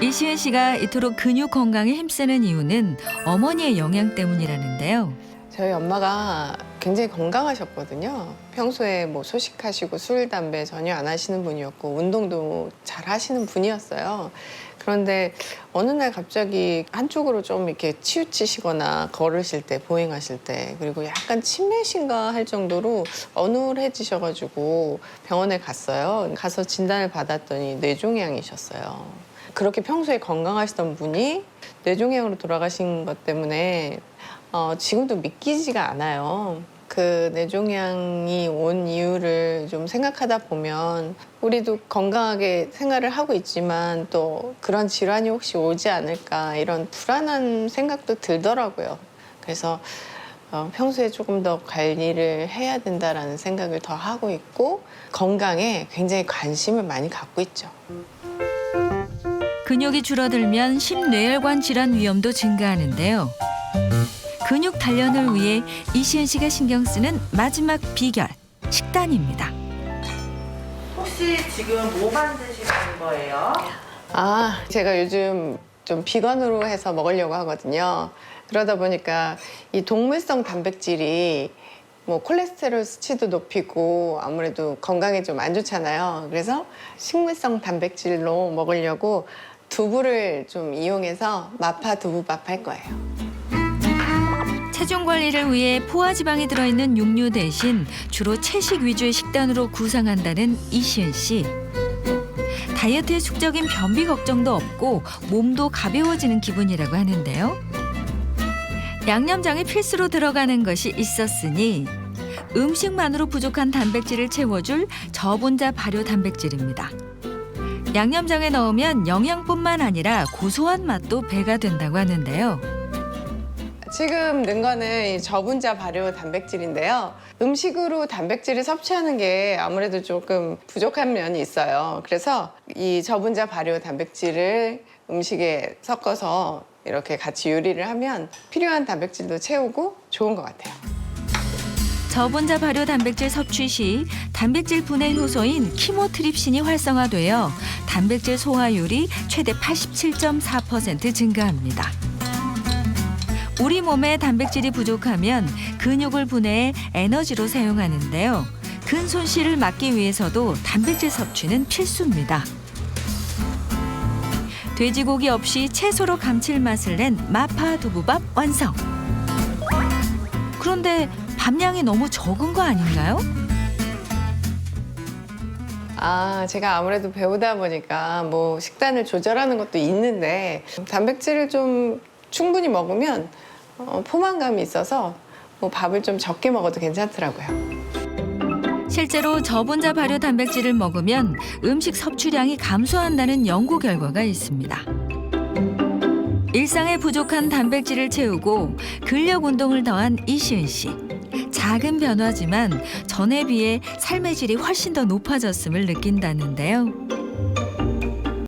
이시은 씨가 이토록 근육 건강에 힘쓰는 이유는 어머니의 영양 때문이라는데요. 저희 엄마가 굉장히 건강하셨거든요. 평소에 뭐 소식하시고 술, 담배 전혀 안 하시는 분이었고 운동도 잘 하시는 분이었어요. 그런데 어느 날 갑자기 한쪽으로 좀 이렇게 치우치시거나 걸으실 때, 보행하실 때, 그리고 약간 치매신가 할 정도로 어눌해지셔가지고 병원에 갔어요. 가서 진단을 받았더니 뇌종양이셨어요. 그렇게 평소에 건강하시던 분이 뇌종양으로 돌아가신 것 때문에 지금도 믿기지가 않아요. 그 뇌종양이 온 이유를 좀 생각하다 보면 우리도 건강하게 생활을 하고 있지만 또 그런 질환이 혹시 오지 않을까 이런 불안한 생각도 들더라고요. 그래서 평소에 조금 더 관리를 해야 된다라는 생각을 더 하고 있고 건강에 굉장히 관심을 많이 갖고 있죠. 근육이 줄어들면 심뇌혈관 질환 위험도 증가하는데요. 근육 단련을 위해 이시은 씨가 신경 쓰는 마지막 비결, 식단입니다. 혹시 지금 뭐 만드시는 거예요? 제가 요즘 좀 비건으로 해서 먹으려고 하거든요. 그러다 보니까 이 동물성 단백질이 뭐 콜레스테롤 수치도 높이고 아무래도 건강에 좀 안 좋잖아요. 그래서 식물성 단백질로 먹으려고 두부를 좀 이용해서 마파 두부밥 할 거예요. 체중 관리를 위해 포화지방이 들어있는 육류 대신 주로 채식 위주의 식단으로 구상한다는 이시은 씨. 다이어트에 숙적인 변비 걱정도 없고 몸도 가벼워지는 기분이라고 하는데요. 양념장에 필수로 들어가는 것이 있었으니 음식만으로 부족한 단백질을 채워줄 저분자 발효 단백질입니다. 양념장에 넣으면 영양뿐만 아니라 고소한 맛도 배가 된다고 하는데요. 지금 넣은 거는 이 저분자 발효 단백질인데요. 음식으로 단백질을 섭취하는 게 아무래도 조금 부족한 면이 있어요. 그래서 이 저분자 발효 단백질을 음식에 섞어서 이렇게 같이 요리를 하면 필요한 단백질도 채우고 좋은 것 같아요. 저분자 발효 단백질 섭취 시 단백질 분해 효소인 키모트립신이 활성화되어 단백질 소화율이 최대 87.4% 증가합니다. 우리 몸에 단백질이 부족하면 근육을 분해해 에너지로 사용하는데요. 근 손실을 막기 위해서도 단백질 섭취는 필수입니다. 돼지고기 없이 채소로 감칠맛을 낸 마파 두부밥 완성. 그런데 밥량이 너무 적은 거 아닌가요? 제가 아무래도 배우다 보니까 뭐 식단을 조절하는 것도 있는데 단백질을 좀 충분히 먹으면 포만감이 있어서 뭐 밥을 좀 적게 먹어도 괜찮더라고요. 실제로 저분자 발효 단백질을 먹으면 음식 섭취량이 감소한다는 연구 결과가 있습니다. 일상에 부족한 단백질을 채우고 근력 운동을 더한 이시은 씨. 작은 변화지만 전에 비해 삶의 질이 훨씬 더 높아졌음을 느낀다는데요.